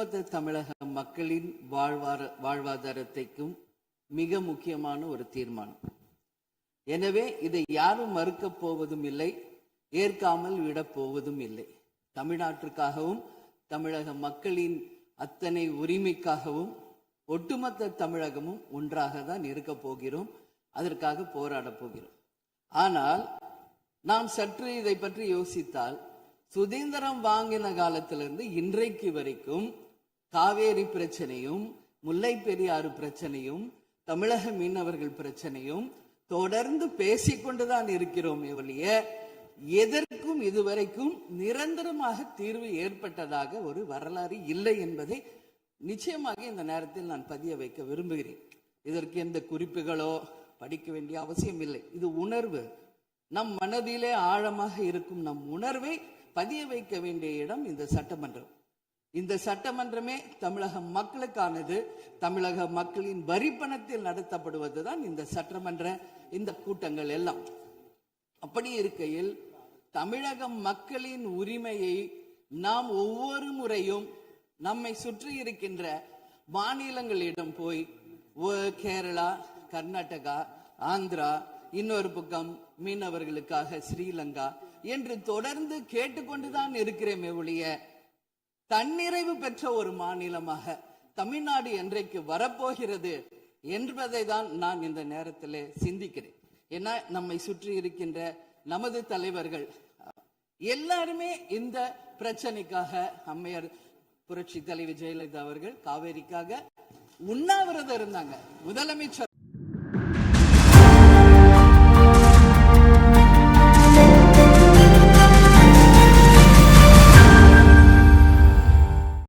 ஒட்டுமொத்த தமிழக மக்களின் வாழ்வாதாரத்தைக்கும் மிக முக்கியமான ஒரு தீர்மானம். எனவே இதை யாரும் மறுக்கப் போவதும் இல்லை, ஏற்காமல் விடப் போவதும் இல்லை. தமிழ்நாட்டிற்காகவும் தமிழக மக்களின் அத்தனை உரிமைக்காகவும் ஒட்டுமொத்த தமிழகமும் ஒன்றாக தான் இருக்க போகிறோம், அதற்காக போராட போகிறோம். ஆனால் நாம் சற்று இதை பற்றி யோசித்தால், சுதந்திரம் வாங்கின காலத்திலிருந்து இன்றைக்கு வரைக்கும் காவேரி பிரச்சனையும் முல்லை பெரியாறு பிரச்சனையும் தமிழக மீனவர்கள் பிரச்சனையும் தொடர்ந்து பேசிக்கொண்டுதான் இருக்கிறோமே ஒழிய எதற்கும் இதுவரைக்கும் நிரந்தரமாக தீர்வு ஏற்பட்டதாக ஒரு வரலாறு இல்லை என்பதை நிச்சயமாக இந்த நேரத்தில் நான் பதிய வைக்க விரும்புகிறேன். இதற்கு எந்த குறிப்புகளோ படிக்க வேண்டிய அவசியம் இல்லை. இது உணர்வு, நம் மனதிலே ஆழமாக இருக்கும் நம் உணர்வை பதிய வைக்க வேண்டிய இடம் இந்த சட்டமன்றம். இந்த சட்டமன்றமே தமிழக மக்களுக்கானது. தமிழக மக்களின் வரிப்பணத்தில் நடத்தப்படுவதுதான் இந்த சட்டமன்ற இந்த கூட்டங்கள் எல்லாம். அப்படி இருக்கையில் தமிழக மக்களின் உரிமையை நாம் ஒவ்வொரு முறையும் நம்மை சுற்றி இருக்கின்ற மாநிலங்களிடம் போய் கேரளா, கர்நாடகா, ஆந்திரா, இன்னொரு பக்கம் மீனவர்களுக்காக ஸ்ரீலங்கா என்று தொடர்ந்து கேட்டுக்கொண்டுதான் இருக்கிறேமே ஒழிய தன்னிறைவு பெற்ற ஒரு மாநிலமாக தமிழ்நாடு என்றைக்கு வரப்போகிறது என்பதை தான் நான் இந்த நேரத்தில் சிந்திக்கிறேன். ஏன்னா நம்மை சுற்றி இருக்கின்ற நமது தலைவர்கள் எல்லாருமே இந்த பிரச்சனைக்காக, அம்மையார் புரட்சி தலைவி ஜெயலலிதா அவர்கள் காவேரிக்காக உண்ணாவிரதம் இருந்தாங்க. முதலமைச்சர்